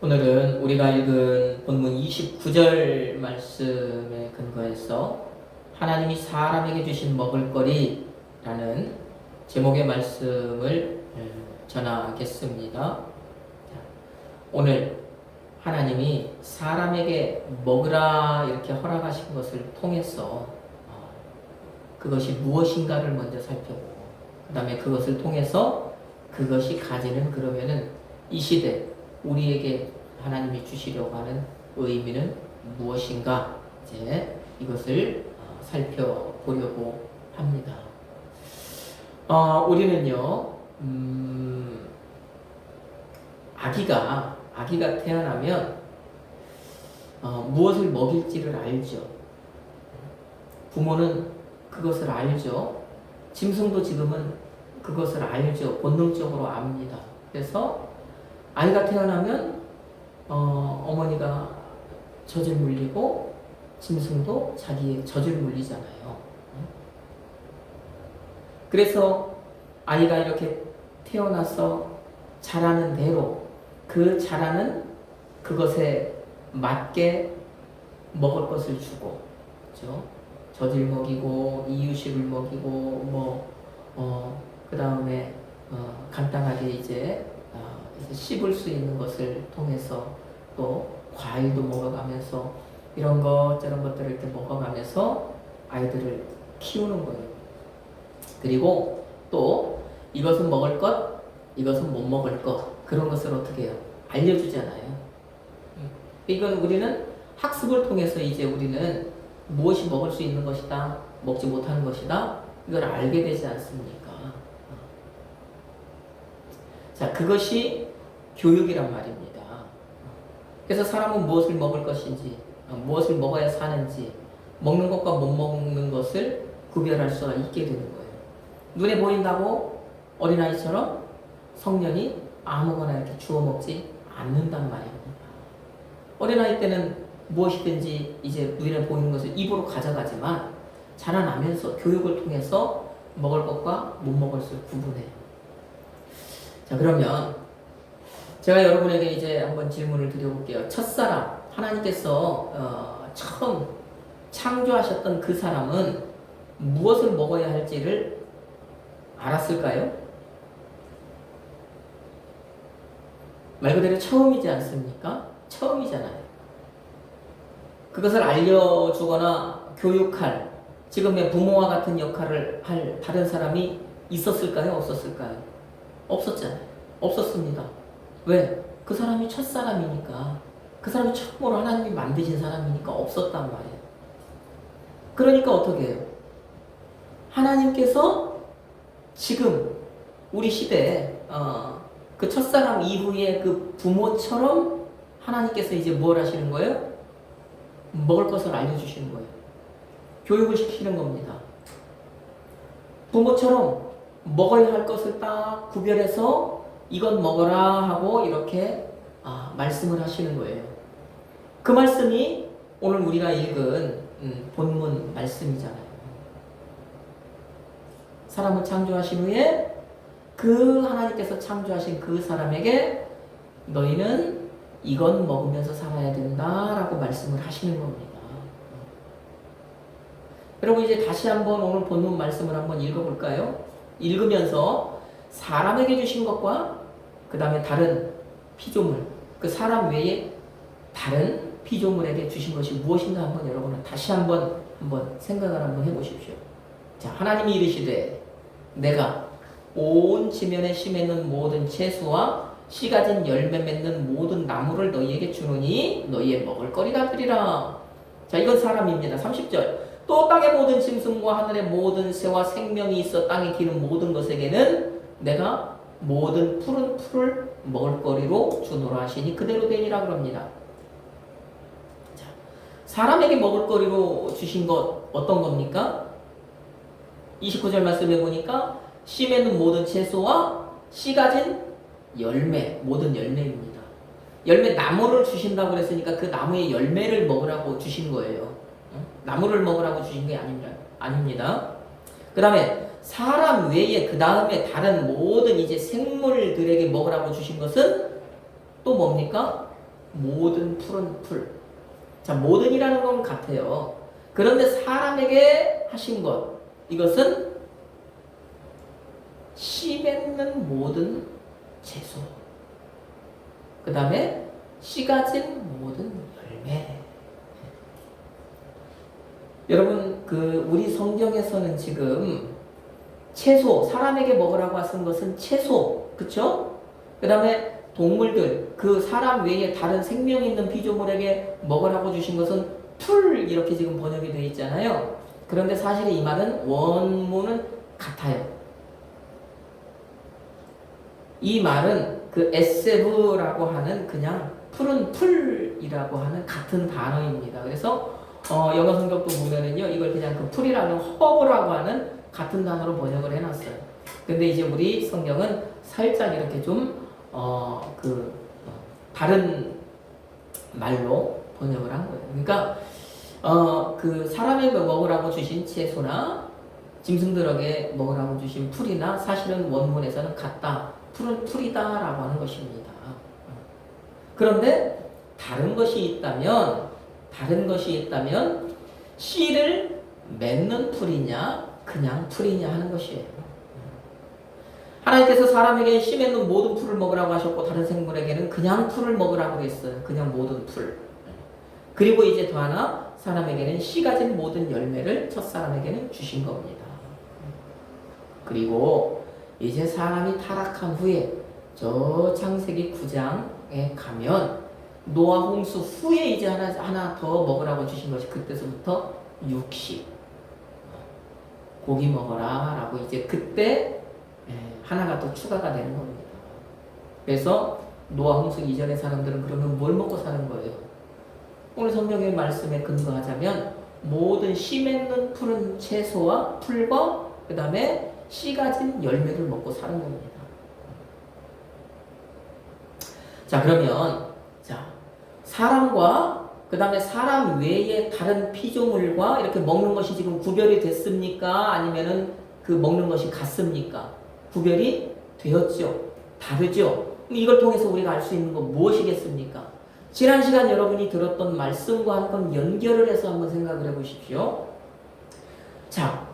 오늘은 우리가 읽은 본문 29절 말씀에 근거해서 하나님이 사람에게 주신 먹을거리라는 제목의 말씀을 전하겠습니다. 오늘 하나님이 사람에게 먹으라 이렇게 허락하신 것을 통해서 그것이 무엇인가를 먼저 살펴보고 그 다음에 그것을 통해서 그것이 가지는 그러면은 이 시대 우리에게 하나님이 주시려고 하는 의미는 무엇인가 이제 이것을 살펴보려고 합니다. 우리는요 아기가 태어나면 무엇을 먹일지를 알죠. 부모는 그것을 알죠. 짐승도 지금은 그것을 알죠. 본능적으로 압니다. 그래서 아이가 태어나면 어머니가 젖을 물리고 짐승도 자기의 젖을 물리잖아요. 그래서 아이가 이렇게 태어나서 자라는 대로 그 자라는 그것에 맞게 먹을 것을 주고, 그렇죠? 젖을 먹이고 이유식을 먹이고 그 다음에 간단하게 이제 씹을 수 있는 것을 통해서 또 과일도 먹어가면서 이런 것 저런 것들을 이렇게 먹어가면서 아이들을 키우는 거예요. 그리고 또 이것은 먹을 것, 이것은 못 먹을 것 그런 것을 어떻게 해요? 알려주잖아요. 이건 우리는 학습을 통해서 이제 우리는 무엇이 먹을 수 있는 것이다, 먹지 못하는 것이다 이걸 알게 되지 않습니까? 자, 그것이 교육이란 말입니다. 그래서 사람은 무엇을 먹을 것인지, 무엇을 먹어야 사는지, 먹는 것과 못 먹는 것을 구별할 수가 있게 되는 거예요. 눈에 보인다고 어린아이처럼 성년이 아무거나 이렇게 주워 먹지 않는단 말입니다. 어린아이 때는 무엇이든지 이제 눈에 보이는 것을 입으로 가져가지만 자라나면서 교육을 통해서 먹을 것과 못 먹을 것을 구분해요. 자, 그러면 제가 여러분에게 이제 한번 질문을 드려볼게요. 첫사람, 하나님께서 처음 창조하셨던 그 사람은 무엇을 먹어야 할지를 알았을까요? 말 그대로 처음이지 않습니까? 처음이잖아요. 그것을 알려주거나 교육할 지금의 부모와 같은 역할을 할 다른 사람이 있었을까요? 없었을까요? 없었잖아요. 없었습니다. 왜? 그 사람이 첫사람이니까. 그 사람이 처음으로 하나님이 만드신 사람이니까 없었단 말이에요. 그러니까 어떻게 해요? 하나님께서 지금 우리 시대에 그 첫사람 이후에 그 부모처럼 하나님께서 이제 뭘 하시는 거예요? 먹을 것을 알려주시는 거예요. 교육을 시키는 겁니다. 부모처럼 먹어야 할 것을 딱 구별해서 이건 먹어라 하고 이렇게 말씀을 하시는 거예요. 그 말씀이 오늘 우리가 읽은 본문 말씀이잖아요. 사람을 창조하신 후에 그 하나님께서 창조하신 그 사람에게 너희는 이건 먹으면서 살아야 된다라고 말씀을 하시는 겁니다. 여러분 이제 다시 한번 오늘 본문 말씀을 한번 읽어볼까요? 읽으면서 사람에게 주신 것과 그 다음에 다른 피조물, 그 사람 외에 다른 피조물에게 주신 것이 무엇인가 한번 여러분은 다시 한번 생각을 한번 해보십시오. 자, 하나님이 이르시되 내가 온 지면에 씨 맺는 모든 채소와 씨 가진 열매 맺는 모든 나무를 너희에게 주노니 너희의 먹을 거리가 되리라. 자, 이건 사람입니다. 30절. 또 땅의 모든 짐승과 하늘의 모든 새와 생명이 있어 땅에 기는 모든 것에게는 내가 모든 푸른 풀을 먹을 거리로 주노라 하시니 그대로 되리라 그럽니다. 자, 사람에게 먹을 거리로 주신 것 어떤 겁니까? 29절 말씀해 보니까 씨 맺는 모든 채소와 씨 가진 열매, 모든 열매입니다. 열매 나무를 주신다고 그랬으니까 그 나무의 열매를 먹으라고 주신 거예요. 나무를 먹으라고 주신 게 아닙니다. 그 다음에 사람 외에 그 다음에 다른 모든 이제 생물들에게 먹으라고 주신 것은 또 뭡니까? 모든 풀은 풀. 자, 모든이라는 건 같아요. 그런데 사람에게 하신 것, 이것은 씨 맺는 모든 채소. 그 다음에 씨 가진 모든 열매. 여러분, 우리 성경에서는 지금 채소, 사람에게 먹으라고 하신 것은 채소, 그쵸? 그 다음에 동물들, 그 사람 외에 다른 생명 있는 피조물에게 먹으라고 주신 것은 풀, 이렇게 지금 번역이 되어 있잖아요. 그런데 사실 이 말은 원문은 같아요. 이 말은 그 에세브라고 하는 그냥 푸른 풀이라고 하는 같은 단어입니다. 그래서 영어 성경도 보면은요, 이걸 그냥 그 풀이라는 허브라고 하는 같은 단어로 번역을 해놨어요. 근데 이제 우리 성경은 살짝 이렇게 좀 다른 말로 번역을 한 거예요. 그러니까 그 사람에게 먹으라고 주신 채소나 짐승들에게 먹으라고 주신 풀이나 사실은 원문에서는 같다. 풀은 풀이다라고 하는 것입니다. 그런데 다른 것이 있다면 씨를 맺는 풀이냐 그냥 풀이냐 하는 것이에요. 하나님께서 사람에게 씨 맺는 모든 풀을 먹으라고 하셨고 다른 생물에게는 그냥 풀을 먹으라고 했어요. 그냥 모든 풀. 그리고 이제 더 하나 사람에게는 씨 가진 모든 열매를 첫사람에게는 주신 겁니다. 그리고 이제 사람이 타락한 후에 저 창세기 9장에 가면 노아 홍수 후에 이제 하나 더 먹으라고 주신 것이 그때서부터 육식. 고기 먹어라 라고 이제 그때 하나가 더 추가가 되는 겁니다. 그래서 노아 홍수 이전의 사람들은 그러면 뭘 먹고 사는 거예요? 오늘 성경의 말씀에 근거하자면 모든 씨 맺는 푸른 채소와 풀과 그 다음에 씨 가진 열매를 먹고 사는 겁니다. 자, 그러면 사람과 그 다음에 사람 외에 다른 피조물과 이렇게 먹는 것이 지금 구별이 됐습니까? 아니면은 그 먹는 것이 같습니까? 구별이 되었죠. 다르죠. 이걸 통해서 우리가 알 수 있는 건 무엇이겠습니까? 지난 시간 여러분이 들었던 말씀과 한번 연결을 해서 한번 생각을 해보십시오. 자,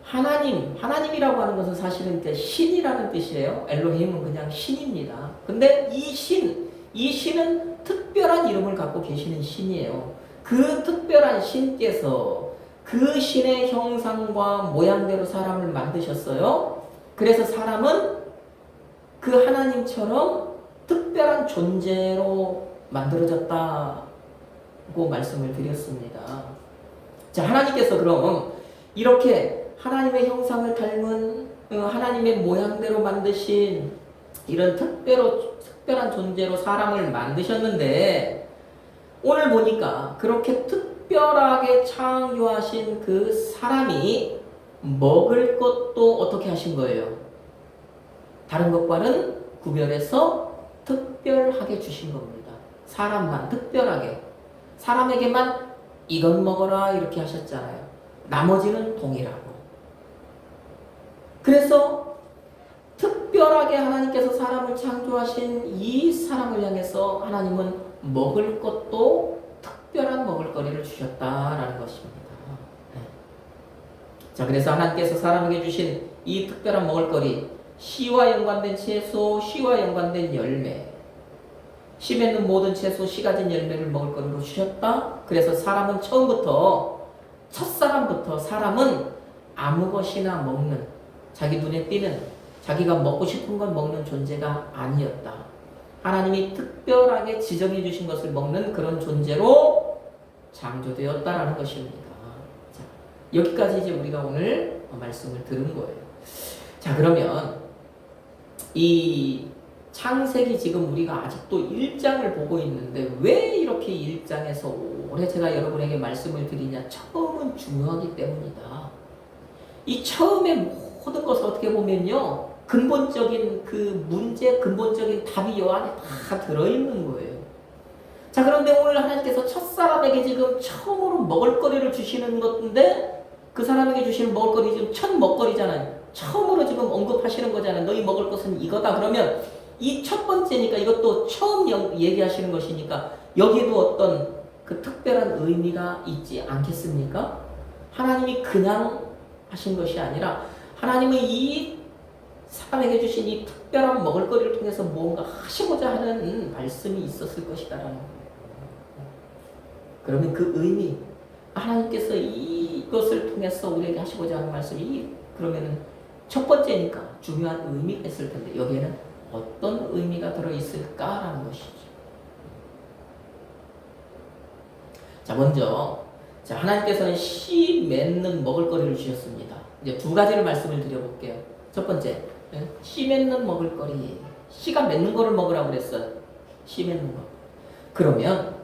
하나님이라고 하는 것은 사실은 신이라는 뜻이에요. 엘로힘은 그냥 신입니다. 근데 이 신은 특별한 이름을 갖고 계시는 신이에요. 그 특별한 신께서 그 신의 형상과 모양대로 사람을 만드셨어요. 그래서 사람은 그 하나님처럼 특별한 존재로 만들어졌다고 말씀을 드렸습니다. 자, 하나님께서 그럼 이렇게 하나님의 형상을 닮은 하나님의 모양대로 만드신 이런 특별한 존재로 사람을 만드셨는데 오늘 보니까 그렇게 특별하게 창조하신 그 사람이 먹을 것도 어떻게 하신 거예요? 다른 것과는 구별해서 특별하게 주신 겁니다. 사람만 특별하게 사람에게만 이건 먹어라 이렇게 하셨잖아요. 나머지는 동일하고. 그래서 특별하게 하나님께서 사람을 창조하신 이 사람을 향해서 하나님은 먹을 것도 특별한 먹을거리를 주셨다라는 것입니다. 자, 그래서 하나님께서 사람에게 주신 이 특별한 먹을거리, 씨와 연관된 채소, 씨와 연관된 열매, 씨 맺는 모든 채소, 씨 가진 열매를 먹을거리로 주셨다. 그래서 사람은 첫사람부터 사람은 아무 것이나 먹는, 자기 눈에 띄는, 자기가 먹고 싶은 걸 먹는 존재가 아니었다. 하나님이 특별하게 지정해 주신 것을 먹는 그런 존재로 창조되었다라는 것입니다. 자, 여기까지 이제 우리가 오늘 말씀을 들은 거예요. 자, 그러면 이 창세기 지금 우리가 아직도 1장을 보고 있는데 왜 이렇게 1장에서 오래 제가 여러분에게 말씀을 드리냐? 처음은 중요하기 때문이다. 이 처음에 모든 것을 어떻게 보면요, 근본적인 그 문제, 근본적인 답이 이 안에 다 들어있는 거예요. 자, 그런데 오늘 하나님께서 첫사람에게 지금 처음으로 먹을거리를 주시는 건데 그 사람에게 주시는 먹을거리 지금 첫 먹거리잖아요. 처음으로 지금 언급하시는 거잖아요. 너희 먹을 것은 이거다. 그러면 이 첫 번째니까 이것도 처음 얘기하시는 것이니까 여기도 어떤 그 특별한 의미가 있지 않겠습니까? 하나님이 그냥 하신 것이 아니라 하나님은 이 사람에게 주신 이 특별한 먹을거리를 통해서 무언가 하시고자 하는 말씀이 있었을 것이다라는 거예요. 그러면 그 의미, 하나님께서 이것을 통해서 우리에게 하시고자 하는 말씀이 그러면은 첫 번째니까 중요한 의미가 있을 텐데 여기에는 어떤 의미가 들어있을까라는 것이죠. 자, 먼저 하나님께서는 씨 맺는 먹을거리를 주셨습니다. 이제 두 가지를 말씀을 드려볼게요. 첫 번째, 씨 맺는 먹을거리. 씨가 맺는 거를 먹으라고 그랬어요. 씨 맺는 거. 그러면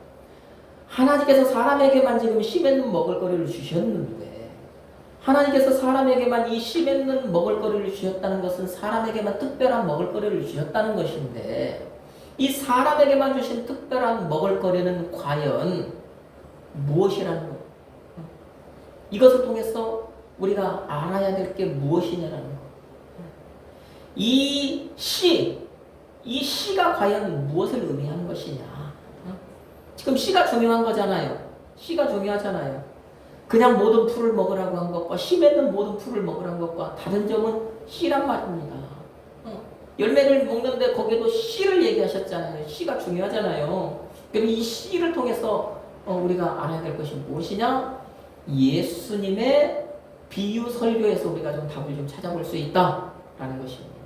하나님께서 사람에게만 지금 씨 맺는 먹을거리를 주셨는데 하나님께서 사람에게만 이 씨 맺는 먹을거리를 주셨다는 것은 사람에게만 특별한 먹을거리를 주셨다는 것인데 이 사람에게만 주신 특별한 먹을거리는 과연 무엇이라는 거예요? 이것을 통해서 우리가 알아야 될 게 무엇이냐라는 거예요. 이 씨가 과연 무엇을 의미하는 것이냐? 지금 씨가 중요한 거잖아요. 씨가 중요하잖아요. 그냥 모든 풀을 먹으라고 한 것과 씨 맺는 모든 풀을 먹으라는 것과 다른 점은 씨란 말입니다. 열매를 먹는데 거기도 씨를 얘기하셨잖아요. 씨가 중요하잖아요. 그럼 이 씨를 통해서 우리가 알아야 될 것이 무엇이냐? 예수님의 비유 설교에서 우리가 좀 답을 좀 찾아볼 수 있다라는 것입니다.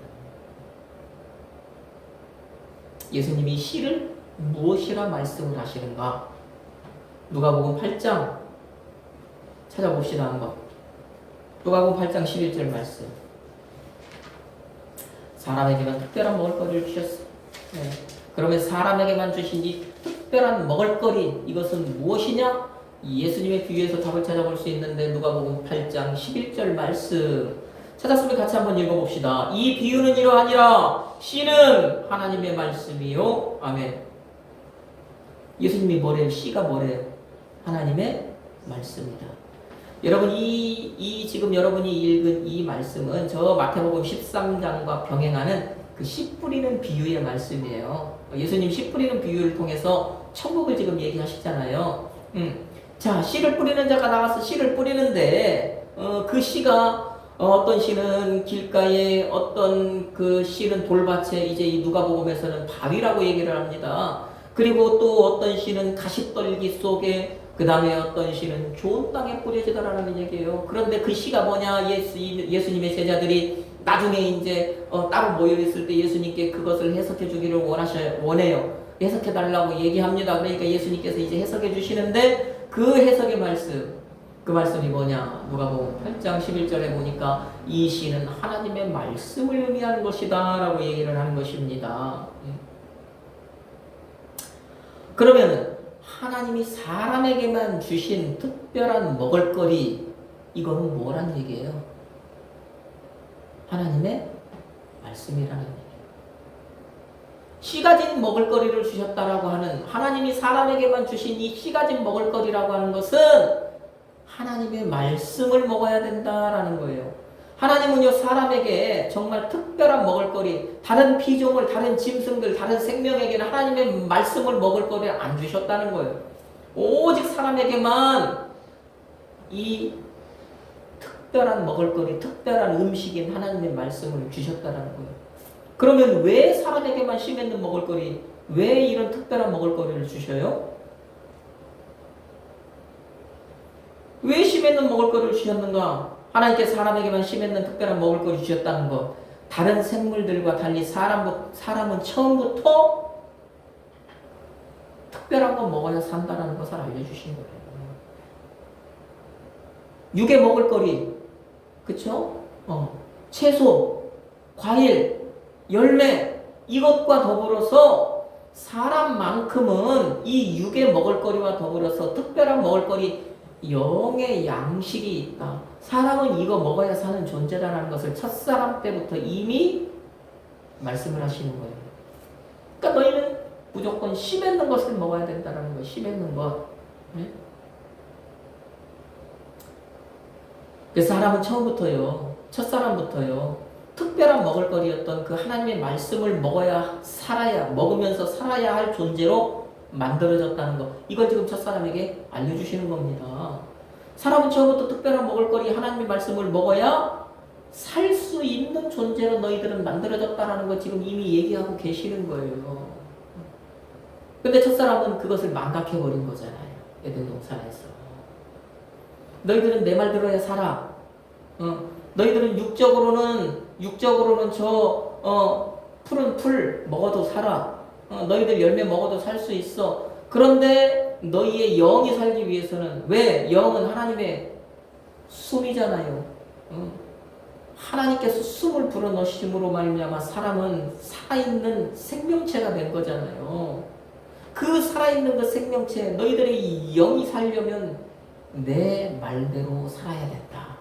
예수님이 씨를 무엇이라 말씀을 하시는가? 누가복음 8장 찾아봅시다 한번. 누가복음 8장 11절 말씀. 사람에게만 특별한 먹을거리를 주셨어. 네. 그러면 사람에게만 주신 이 특별한 먹을거리 이것은 무엇이냐? 예수님의 비유에서 답을 찾아볼 수 있는데 누가복음 8장 11절 말씀 찾았으면 같이 한번 읽어봅시다. 이 비유는 이러하니라. 씨는 하나님의 말씀이요. 아멘. 예수님이 뭐래요? 씨가 뭐래요? 하나님의 말씀이다. 여러분 이 지금 여러분이 읽은 이 말씀은 저 마태복음 13장과 병행하는 그 씨 뿌리는 비유의 말씀이에요. 예수님 씨 뿌리는 비유를 통해서 천국을 지금 얘기하시잖아요. 자, 씨를 뿌리는 자가 나와서 씨를 뿌리는데 그 씨가 어떤 씨는 길가에 어떤 그 씨는 돌밭에 이제 이 누가복음에서는 바위라고 얘기를 합니다. 그리고 또 어떤 씨는 가시떨기 속에 그 다음에 어떤 씨는 좋은 땅에 뿌려지더라는 얘기예요. 그런데 그 씨가 뭐냐? 예수님의 제자들이 나중에 이제 따로 모여있을 때 예수님께 그것을 해석해 주기를 원해요. 해석해 달라고 얘기합니다. 그러니까 예수님께서 이제 해석해 주시는데 그 해석의 말씀, 그 말씀이 뭐냐? 누가복음 8장 11절에 보니까 이 씨는 하나님의 말씀을 의미하는 것이다 라고 얘기를 하는 것입니다. 그러면 하나님이 사람에게만 주신 특별한 먹을거리 이거는 뭐란 얘기예요? 하나님의 말씀이라는 얘기예요. 씨 가진 먹을거리를 주셨다라고 하는 하나님이 사람에게만 주신 이 씨 가진 먹을거리라고 하는 것은 하나님의 말씀을 먹어야 된다라는 거예요. 하나님은요 사람에게 정말 특별한 먹을거리, 다른 피조물, 다른 짐승들, 다른 생명에게는 하나님의 말씀을 먹을거리를 안 주셨다는 거예요. 오직 사람에게만 이 특별한 먹을거리, 특별한 음식인 하나님의 말씀을 주셨다는 거예요. 그러면 왜 사람에게만 씨 맺는 먹을거리, 왜 이런 특별한 먹을거리를 주셔요? 왜 씨 맺는 먹을거리를 주셨는가? 하나님께 사람에게만 씨 맺는 특별한 먹을거리 주셨다는 것. 다른 생물들과 달리 사람은 처음부터 특별한 거 먹어야 산다는 것을 알려주신 거예요. 육에 먹을거리, 그쵸? 채소, 과일, 열매, 이것과 더불어서 사람만큼은 이 육의 먹을거리와 더불어서 특별한 먹을거리, 영의 양식이 있다. 사람은 이거 먹어야 사는 존재다라는 것을 첫사람 때부터 이미 말씀을 하시는 거예요. 그러니까 너희는 무조건 씨 맺는 것을 먹어야 된다는 거예요. 씨 맺는 것. 네? 그래서 사람은 처음부터요. 첫사람부터요. 특별한 먹을거리였던 그 하나님의 말씀을 먹으면서 살아야 할 존재로 만들어졌다는 것. 이걸 지금 첫사람에게 알려주시는 겁니다. 사람은 처음부터 특별한 먹을거리 하나님의 말씀을 먹어야 살 수 있는 존재로 너희들은 만들어졌다라는 거 지금 이미 얘기하고 계시는 거예요. 근데 첫사람은 그것을 망각해버린 거잖아요. 에덴 동산에서. 너희들은 내 말 들어야 살아. 너희들은 육적으로는 푸른 풀 먹어도 살아. 너희들 열매 먹어도 살 수 있어. 그런데 너희의 영이 살기 위해서는, 왜? 영은 하나님의 숨이잖아요. 하나님께서 숨을 불어넣으심으로 말미암아 사람은 살아있는 생명체가 된 거잖아요. 그 살아있는 그 생명체, 너희들의 영이 살려면 내 말대로 살아야 된다.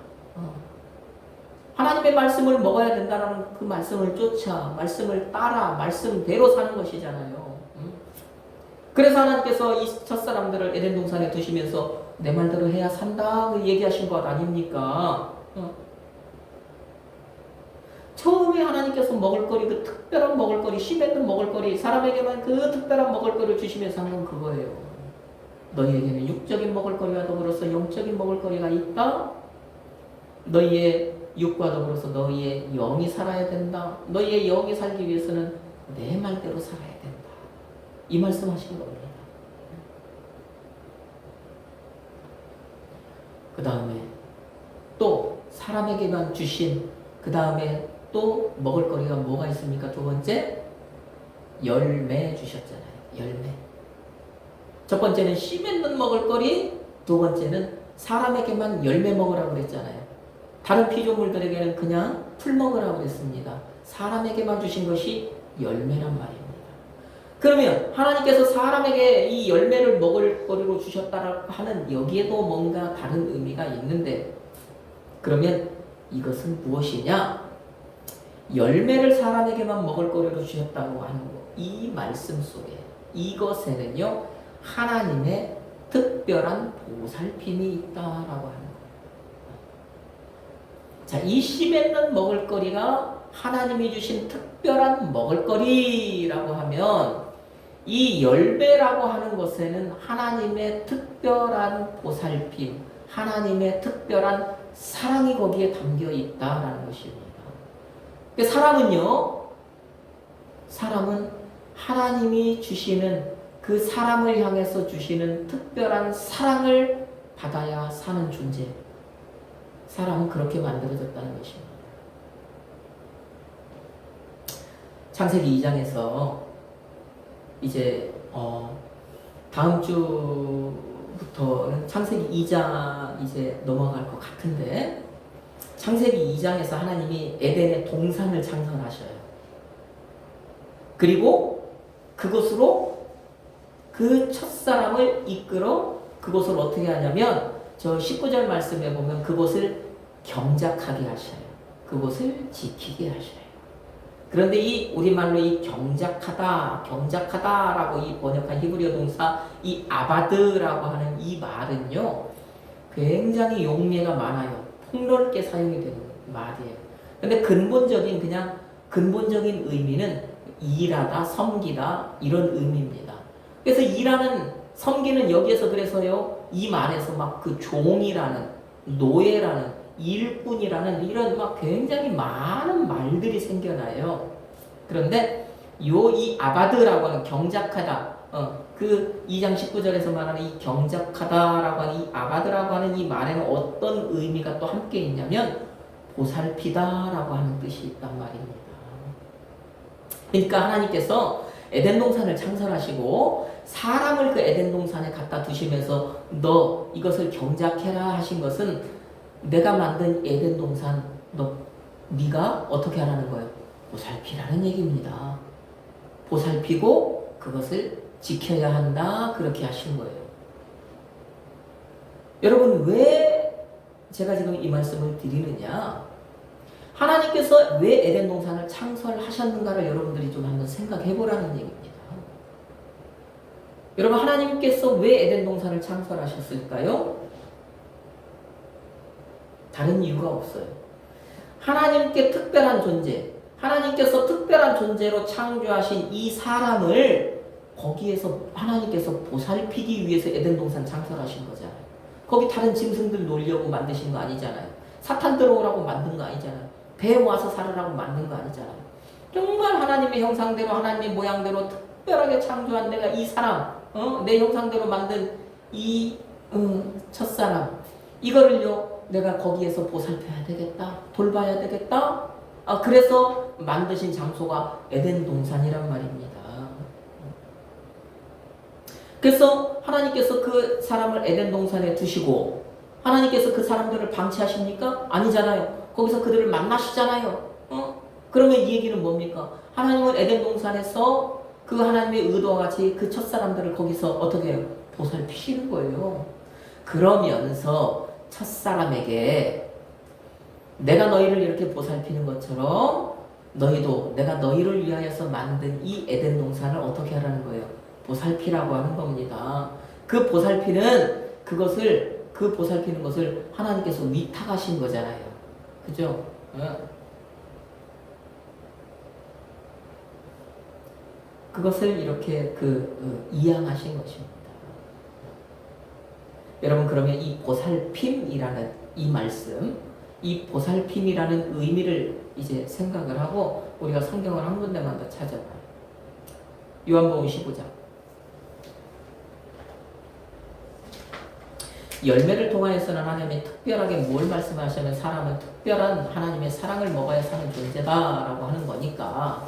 하나님의 말씀을 먹어야 된다는 그 말씀을 쫓아, 말씀을 따라, 말씀대로 사는 것이잖아요. 그래서 하나님께서 이 첫사람들을 에덴 동산에 두시면서 내 말대로 해야 산다 얘기하신 것 아닙니까? 처음에 하나님께서 먹을거리, 그 특별한 먹을거리, 씹있는 먹을거리, 사람에게만 그 특별한 먹을거리를 주시면서 하는 건 그거예요. 너희에게는 육적인 먹을거리와 더불어서 영적인 먹을거리가 있다. 너희의 육과 더불어서 너희의 영이 살아야 된다. 너희의 영이 살기 위해서는 내 말대로 살아야 된다. 이 말씀하신 겁니다. 그 다음에 또 사람에게만 주신, 그 다음에 또 먹을거리가 뭐가 있습니까? 두 번째, 열매 주셨잖아요. 열매. 첫 번째는 씨 맺는 먹을거리, 두 번째는 사람에게만 열매 먹으라고 그랬잖아요. 다른 피조물들에게는 그냥 풀 먹으라고 그랬습니다. 사람에게만 주신 것이 열매란 말입니다. 그러면 하나님께서 사람에게 이 열매를 먹을 거리로 주셨다라고 하는 여기에도 뭔가 다른 의미가 있는데, 그러면 이것은 무엇이냐? 열매를 사람에게만 먹을 거리로 주셨다고 하는 거. 이 말씀 속에 이것에는요, 하나님의 특별한 보살핌이 있다라고 하는 거예요. 자, 이 씨 맺는 먹을거리가 하나님이 주신 특별한 먹을거리라고 하면, 이 열매라고 하는 것에는 하나님의 특별한 보살핌, 하나님의 특별한 사랑이 거기에 담겨 있다라는 것입니다. 사람은 하나님이 주시는 그 사람을 향해서 주시는 특별한 사랑을 받아야 사는 존재. 사람은 그렇게 만들어졌다는 것입니다. 창세기 2장에서 이제 다음 주부터는 창세기 2장 이제 넘어갈 것 같은데, 창세기 2장에서 하나님이 에덴의 동산을 창설하셔요. 그리고 그곳으로 그 첫사람을 이끌어 그곳을 어떻게 하냐면, 저 19절 말씀에 보면 그곳을 경작하게 하셔요. 그곳을 지키게 하셔요. 그런데 이 우리말로 이 경작하다라고 이 번역한 히브리어 동사 이 아바드라고 하는 이 말은요, 굉장히 용례가 많아요. 폭넓게 사용이 되는 말이에요. 근데 근본적인 의미는 일하다, 섬기다 이런 의미입니다. 그래서 일하는, 섬기는 여기에서 그래서요, 이 말에서 막 그 종이라는, 노예라는, 일꾼이라는 이런 막 굉장히 많은 말들이 생겨나요. 그런데 이 아바드라고 하는 경작하다, 그 2장 19절에서 말하는 이 경작하다라고 하는 이 아바드라고 하는 이 말에는 어떤 의미가 또 함께 있냐면 보살피다라고 하는 뜻이 있단 말입니다. 그러니까 하나님께서 에덴 동산을 창설하시고 사람을 그 에덴 동산에 갖다 두시면서 너 이것을 경작해라 하신 것은, 내가 만든 에덴 동산 네가 어떻게 하라는 거예요? 보살피라는 얘기입니다. 보살피고 그것을 지켜야 한다, 그렇게 하신 거예요. 여러분, 왜 제가 지금 이 말씀을 드리느냐? 하나님께서 왜 에덴 동산을 창설하셨는가를 여러분들이 좀 한번 생각해 보라는 얘기입니다. 여러분, 하나님께서 왜 에덴 동산을 창설하셨을까요? 다른 이유가 없어요. 하나님께 특별한 존재, 하나님께서 특별한 존재로 창조하신 이 사람을 거기에서 하나님께서 보살피기 위해서 에덴 동산 창설하신 거잖아요. 거기 다른 짐승들 놀려고 만드신 거 아니잖아요. 사탄 들어오라고 만든 거 아니잖아요. 뱀 와서 살으라고 만든 거 아니잖아요. 정말 하나님의 형상대로 하나님의 모양대로 특별하게 창조한 내가 이 사람, 내 형상대로 만든 이 첫사람, 이거를요 내가 거기에서 보살펴야 되겠다, 돌봐야 되겠다. 그래서 만드신 장소가 에덴 동산이란 말입니다. 그래서 하나님께서 그 사람을 에덴 동산에 두시고 하나님께서 그 사람들을 방치하십니까? 아니잖아요. 거기서 그들을 만나시잖아요. 그러면 이 얘기는 뭡니까? 하나님은 에덴 동산에서 그 하나님의 의도와 같이 그 첫사람들을 거기서 어떻게 해요? 보살피시는 거예요. 그러면서 첫사람에게 내가 너희를 이렇게 보살피는 것처럼 너희도 내가 너희를 위하여서 만든 이 에덴 동산을 어떻게 하라는 거예요? 보살피라고 하는 겁니다. 그 보살피는 것을 하나님께서 위탁하신 거잖아요. 그죠? 그것을 이렇게 이양하신 것입니다. 여러분, 그러면 이 보살핌이라는 이 말씀, 이 보살핌이라는 의미를 이제 생각을 하고 우리가 성경을 한 군데만 더 찾아봐요. 요한복음 15장. 열매를 통하여서는 하나님이 특별하게 뭘 말씀하시냐면 사람은 특별한 하나님의 사랑을 먹어야 사는 존재다라고 하는 거니까,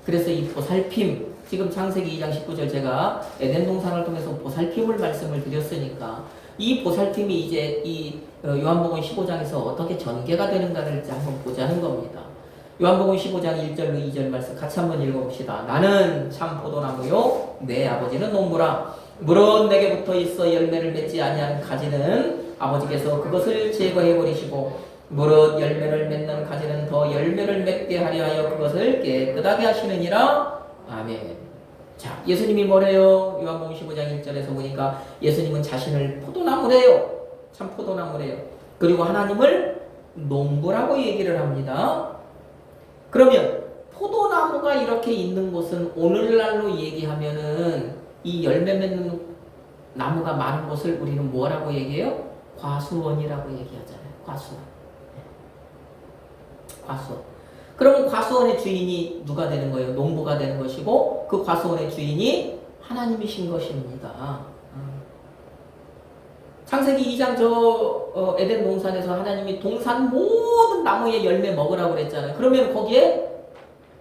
그래서 이 보살핌, 지금 창세기 2장 19절 제가 에덴 동산을 통해서 보살핌을 말씀을 드렸으니까 이 보살핌이 이제 이 요한복음 15장에서 어떻게 전개가 되는가를 이제 한번 보자는 겁니다. 요한복음 15장 1절로 2절 말씀 같이 한번 읽어봅시다. 나는 참 포도나무요 내 아버지는 농부라. 물은 내게 붙어 있어 열매를 맺지 아니하는 가지는 아버지께서 그것을 제거해 버리시고 무릇 열매를 맺는 가지는 더 열매를 맺게 하려 하여 그것을 깨끗하게 하시느니라. 아멘. 자, 예수님이 뭐래요? 요한복음 15장 1절에서 보니까 예수님은 자신을 포도나무래요. 참 포도나무래요. 그리고 하나님을 농부라고 얘기를 합니다. 그러면 포도나무가 이렇게 있는 곳은 오늘날로 얘기하면은 이 열매 맺는 나무가 많은 곳을 우리는 뭐라고 얘기해요? 과수원이라고 얘기하잖아요. 과수원. 과수원. 그러면 과수원의 주인이 누가 되는 거예요? 농부가 되는 것이고 그 과수원의 주인이 하나님이신 것입니다. 창세기 2장 에덴 동산에서 하나님이 동산 모든 나무의 열매 먹으라고 그랬잖아요. 그러면 거기에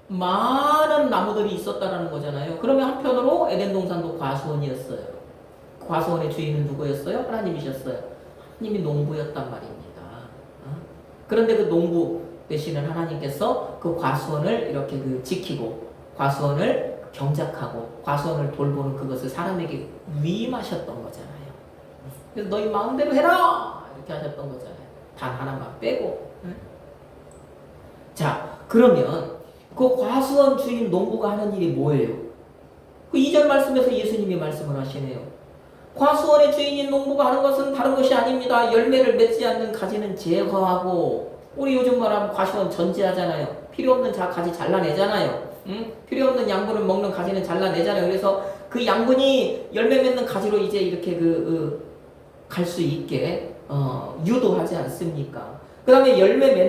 많은 나무들이 있었다라는 거잖아요. 그러면 한편으로 에덴 동산도 과수원이었어요. 과수원의 주인은 누구였어요? 하나님이셨어요. 하나님이 농부였단 말입니다. 그런데 그 농부 대신에 하나님께서 그 과수원을 이렇게 지키고 과수원을 경작하고 과수원을 돌보는 그것을 사람에게 위임하셨던 거잖아요. 그래서 너희 마음대로 해라 이렇게 하셨던 거잖아요. 단 하나만 빼고. 자, 그러면 그 과수원 주인 농부가 하는 일이 뭐예요? 그 2절 말씀에서 예수님이 말씀을 하시네요. 과수원의 주인인 농부가 하는 것은 다른 것이 아닙니다. 열매를 맺지 않는 가지는 제거하고, 우리 요즘 말하면 과수원 전제하잖아요. 필요 없는 가지 잘라내잖아요. 필요 없는 양분을 먹는 가지는 잘라내잖아요. 그래서 그 양분이 열매 맺는 가지로 이제 이렇게 갈 수 있게 유도하지 않습니까? 그 다음에 열매를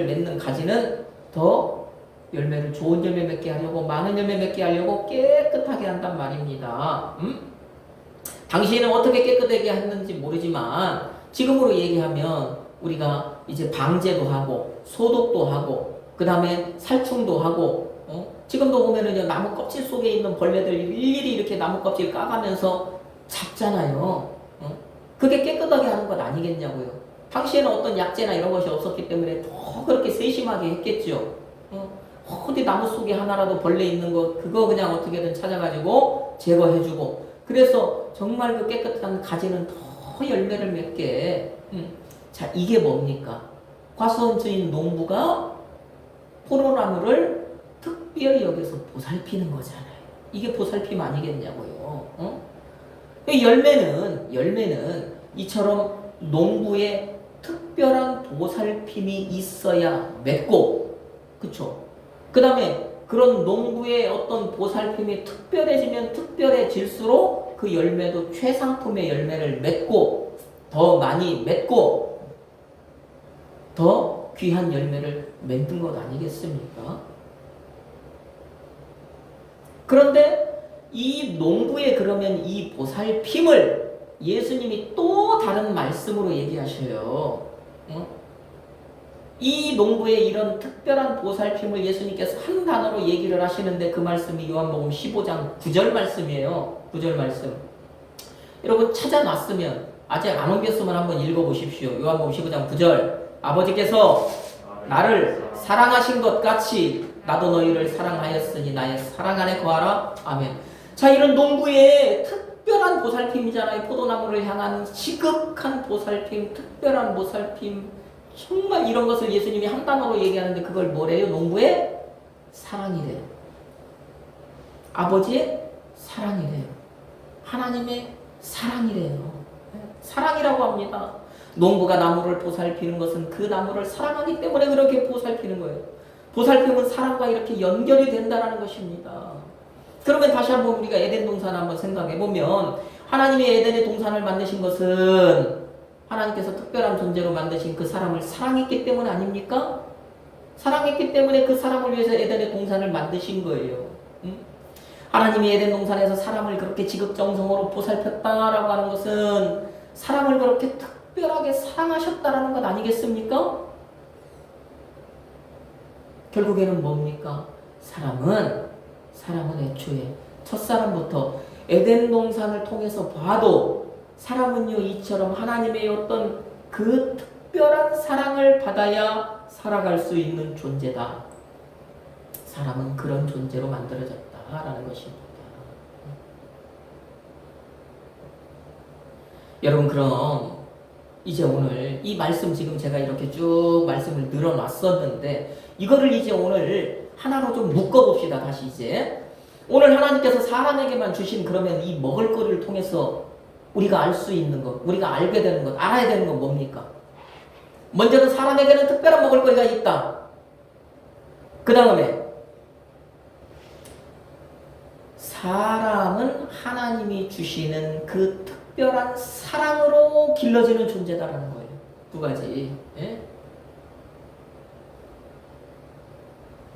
맺는 가지는 더 열매를 좋은 열매 맺게 하려고, 많은 열매 맺게 하려고 깨끗하게 한단 말입니다. 당시에는 어떻게 깨끗하게 했는지 모르지만 지금으로 얘기하면 우리가 이제 방제도 하고 소독도 하고 그 다음에 살충도 하고 지금도 보면은 나무 껍질 속에 있는 벌레들 일일이 이렇게 나무 껍질 까가면서 잡잖아요. 그게 깨끗하게 하는 것 아니겠냐고요. 당시에는 어떤 약재나 이런 것이 없었기 때문에 더 그렇게 세심하게 했겠죠. 어디 나무 속에 하나라도 벌레 있는 거 그거 그냥 어떻게든 찾아가지고 제거해주고, 그래서 정말 그 깨끗한 가지는 더 열매를 맺게. 자, 이게 뭡니까? 과수원 주인 농부가 포도나무를 특별히 여기서 보살피는 거잖아요. 이게 보살핌 아니겠냐고요. 열매는 이처럼 농부의 특별한 특별한 보살핌이 있어야 맺고, 그쵸? 그 다음에 그런 농부의 어떤 보살핌이 특별해지면 특별해질수록 그 열매도 최상품의 열매를 맺고, 더 많이 맺고, 더 귀한 열매를 맺는 것 아니겠습니까? 그런데 이 농부의 그러면 이 보살핌을 예수님이 또 다른 말씀으로 얘기하셔요. 이 농부의 이런 특별한 보살핌을 예수님께서 한 단어로 얘기를 하시는데 그 말씀이 요한복음 15장 9절 말씀이에요. 9절 말씀. 여러분 찾아놨으면 아직 안 옮겼으면 한번 읽어보십시오. 요한복음 15장 9절. 아버지께서 나를 사랑하신 것 같이 나도 너희를 사랑하였으니 나의 사랑 안에 거하라. 아멘. 자, 이런 농부의 특별한 보살핌이잖아요. 포도나무를 향한 지극한 보살핌, 특별한 보살핌. 정말 이런 것을 예수님이 한 단어로 얘기하는데 그걸 뭐래요? 농부의 사랑이래요. 아버지의 사랑이래요. 하나님의 사랑이래요. 사랑이라고 합니다. 농부가 나무를 보살피는 것은 그 나무를 사랑하기 때문에 그렇게 보살피는 거예요. 보살핌은 사랑과 이렇게 연결이 된다는 것입니다. 그러면 다시 한번 우리가 에덴 동산을 한번 생각해 보면 하나님이 에덴의 동산을 만드신 것은 하나님께서 특별한 존재로 만드신 그 사람을 사랑했기 때문 아닙니까? 사랑했기 때문에 그 사람을 위해서 에덴의 동산을 만드신 거예요. 하나님이 에덴 동산에서 사람을 그렇게 지극정성으로 보살폈다라고 하는 것은 사람을 그렇게 특별하게 사랑하셨다라는 것 아니겠습니까? 결국에는 뭡니까? 사람은 애초에 첫사람부터 에덴 동산을 통해서 봐도 사람은요 이처럼 하나님의 어떤 그 특별한 사랑을 받아야 살아갈 수 있는 존재다. 사람은 그런 존재로 만들어졌다라는 것입니다. 여러분 그럼 이제 오늘 이 말씀 지금 제가 이렇게 쭉 말씀을 늘어놨었는데 이거를 이제 오늘 하나로 좀 묶어봅시다. 다시 이제 오늘 하나님께서 사람에게만 주신 그러면 이 먹을거리를 통해서 우리가 알 수 있는 것, 우리가 알게 되는 것, 알아야 되는 건 뭡니까? 먼저는 사람에게는 특별한 먹을거리가 있다. 그 다음에 사람은 하나님이 주시는 그 특별한 사랑으로 길러지는 존재다라는 거예요. 두 가지. 예?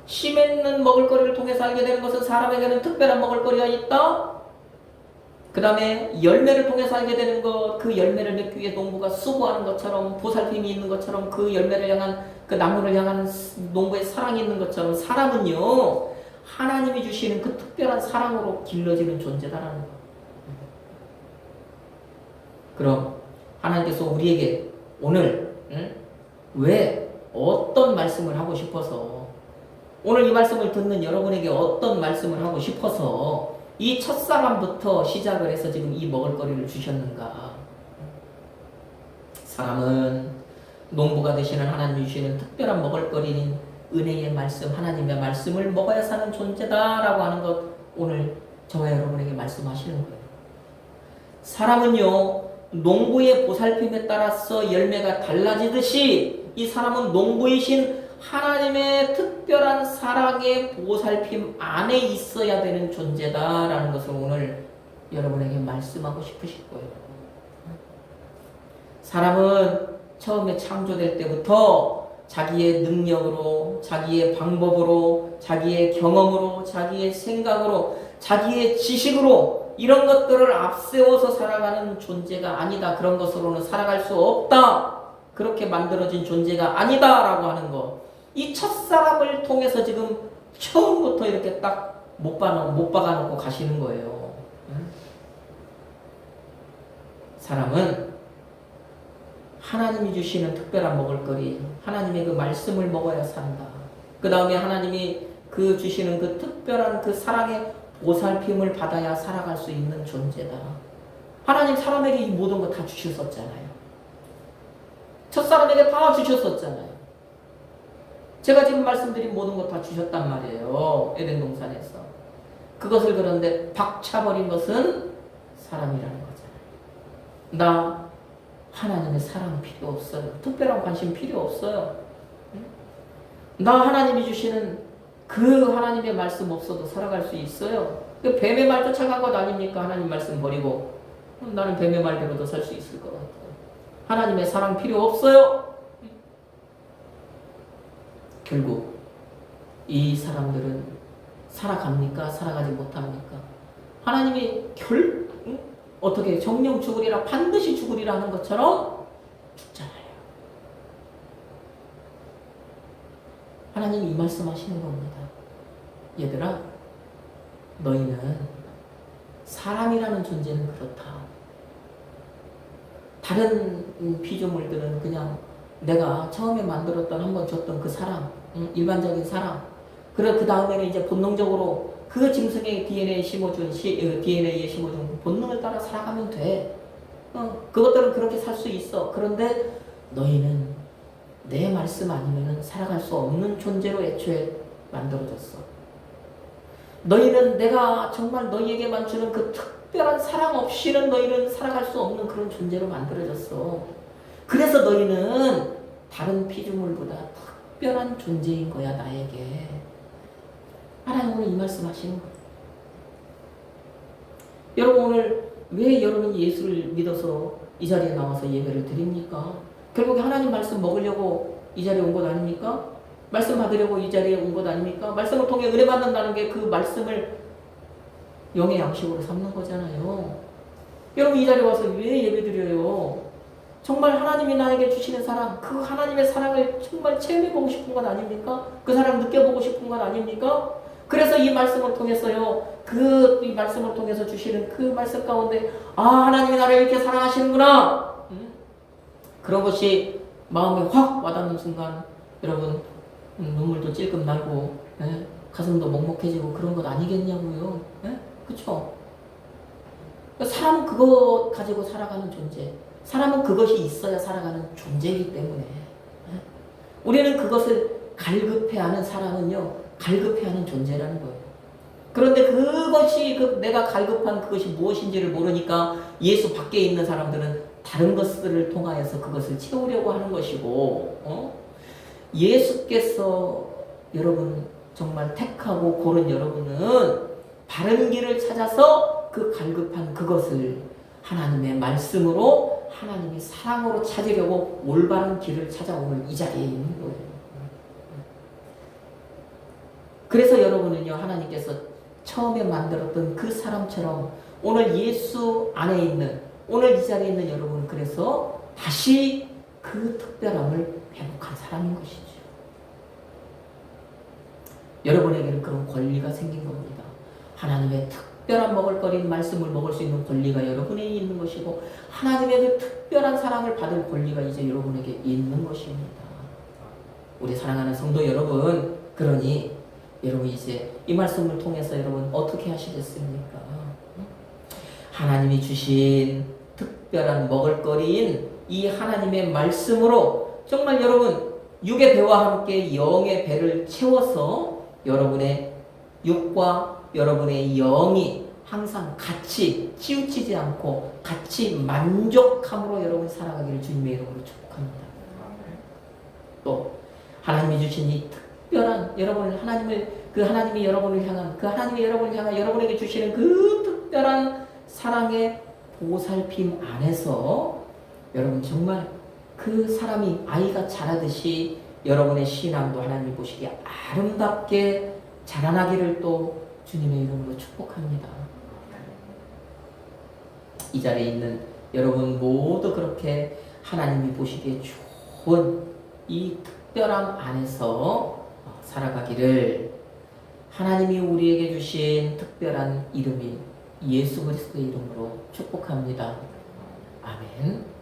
씨 맺는 먹을거리를 통해서 알게 되는 것은 사람에게는 특별한 먹을거리가 있다. 그 다음에 열매를 통해서 알게 되는 것, 그 열매를 맺기 위해 농부가 수고하는 것처럼 보살핌이 있는 것처럼 그 열매를 향한 그 나무를 향한 농부의 사랑이 있는 것처럼 사람은요 하나님이 주시는 그 특별한 사랑으로 길러지는 존재다라는 것. 그럼 하나님께서 우리에게 오늘 왜 어떤 말씀을 하고 싶어서 오늘 이 말씀을 듣는 여러분에게 어떤 말씀을 하고 싶어서 이 첫사람부터 시작을 해서 지금 이 먹을거리를 주셨는가? 사람은 농부가 되시는 하나님이 주시는 특별한 먹을거리인 은혜의 말씀, 하나님의 말씀을 먹어야 사는 존재다라고 하는 것 오늘 저와 여러분에게 말씀하시는 거예요. 사람은요 농부의 보살핌에 따라서 열매가 달라지듯이 이 사람은 농부이신 하나님의 특별한 사랑의 보살핌 안에 있어야 되는 존재다라는 것을 오늘 여러분에게 말씀하고 싶으실 거예요. 사람은 처음에 창조될 때부터 자기의 능력으로, 자기의 방법으로, 자기의 경험으로, 자기의 생각으로, 자기의 지식으로 이런 것들을 앞세워서 살아가는 존재가 아니다. 그런 것으로는 살아갈 수 없다. 그렇게 만들어진 존재가 아니다라고 하는 것. 이 첫사람을 통해서 지금 처음부터 이렇게 딱 못 박아놓고 가시는 거예요. 사람은 하나님이 주시는 특별한 먹을거리, 하나님의 그 말씀을 먹어야 산다. 그 다음에 하나님이 그 주시는 그 특별한 그 사랑의 보살핌을 받아야 살아갈 수 있는 존재다. 하나님 사람에게 이 모든 거 다 주셨었잖아요. 첫사람에게 다 주셨었잖아요. 제가 지금 말씀드린 모든 것 다 주셨단 말이에요. 에덴 동산에서. 그것을 그런데 박차버린 것은 사람이라는 거잖아요. 나, 하나님의 사랑 필요 없어요. 특별한 관심 필요 없어요. 나 하나님이 주시는 그 하나님의 말씀 없어도 살아갈 수 있어요. 그 뱀의 말 쫓아간 것 아닙니까? 하나님 말씀 버리고 나는 뱀의 말대로도 살 수 있을 것 같아요. 하나님의 사랑 필요 없어요. 결국 이 사람들은 살아갑니까? 살아가지 못합니까? 하나님이 어떻게 정령 죽으리라 반드시 죽으리라 하는 것처럼 죽잖아요. 하나님이 이 말씀하시는 겁니다. 얘들아, 너희는 사람이라는 존재는 그렇다. 다른 피조물들은 그냥 내가 처음에 만들었던 한번 줬던 그 사람, 일반적인 사람. 그래 그 다음에는 이제 본능적으로 그 짐승의 DNA에 심어준 본능을 따라 살아가면 돼. 그것들은 그렇게 살 수 있어. 그런데 너희는 내 말씀 아니면은 살아갈 수 없는 존재로 애초에 만들어졌어. 너희는 내가 정말 너희에게만 주는 그 특별한 사랑 없이는 너희는 살아갈 수 없는 그런 존재로 만들어졌어. 그래서 너희는 다른 피조물보다 특별한 존재인 거야, 나에게. 하나님 오늘 이 말씀 하시는 거예요. 여러분 오늘 왜 여러분이 예수를 믿어서 이 자리에 나와서 예배를 드립니까? 결국에 하나님 말씀 먹으려고 이 자리에 온 것 아닙니까? 말씀 받으려고 이 자리에 온 것 아닙니까? 말씀을 통해 은혜 받는다는 게 그 말씀을 영의 양식으로 삼는 거잖아요. 여러분 이 자리에 와서 왜 예배 드려요? 정말 하나님이 나에게 주시는 사랑, 그 하나님의 사랑을 정말 체험해보고 싶은 것 아닙니까? 그 사랑 느껴보고 싶은 것 아닙니까? 그래서 이 말씀을 통해서요, 이 말씀을 통해서 주시는 그 말씀 가운데, 하나님이 나를 이렇게 사랑하시는구나! 그런 것이 마음에 확 와닿는 순간, 여러분, 눈물도 찔끔 나고, 가슴도 먹먹해지고 그런 것 아니겠냐고요. 그쵸? 사람은 그것 가지고 살아가는 존재. 사람은 그것이 있어야 살아가는 존재이기 때문에. 우리는 그것을 갈급해하는 사람은요, 갈급해하는 존재라는 거예요. 그런데 그것이 내가 갈급한 그것이 무엇인지를 모르니까 예수 밖에 있는 사람들은 다른 것들을 통하여서 그것을 채우려고 하는 것이고, 예수께서 여러분 정말 택하고 고른 여러분은 바른 길을 찾아서 그 갈급한 그것을 하나님의 말씀으로 하나님의 사랑으로 찾으려고 올바른 길을 찾아 오늘 이 자리에 있는 거예요. 그래서 여러분은요, 하나님께서 처음에 만들었던 그 사람처럼 오늘 예수 안에 있는, 오늘 이 자리에 있는 여러분은 그래서 다시 그 특별함을 회복한 사람인 것이죠. 여러분에게는 그런 권리가 생긴 겁니다. 하나님의 특별한 먹을거리 말씀을 먹을 수 있는 권리가 여러분에게 있는 것이고, 하나님의 그 특별한 사랑을 받을 권리가 이제 여러분에게 있는 것입니다. 우리 사랑하는 성도 여러분, 그러니 여러분 이제 이 말씀을 통해서 여러분 어떻게 하시겠습니까? 하나님이 주신 특별한 먹을거리인 이 하나님의 말씀으로 정말 여러분 육의 배와 함께 영의 배를 채워서 여러분의 육과 여러분의 영이 항상 같이 치우치지 않고 같이 만족함으로 여러분이 살아가기를 주님의 이름으로 축복합니다. 또 하나님이 주신 이 특별한 하나님이 여러분을 향한 여러분에게 주시는 그 특별한 사랑의 보살핌 안에서 여러분 정말 그 사람이 아이가 자라듯이 여러분의 신앙도 하나님이 보시기에 아름답게 자라나기를 또 주님의 이름으로 축복합니다. 이 자리에 있는 여러분 모두 그렇게 하나님이 보시기에 좋은 이 특별함 안에서 살아가기를 하나님이 우리에게 주신 특별한 이름인 예수 그리스도의 이름으로 축복합니다. 아멘.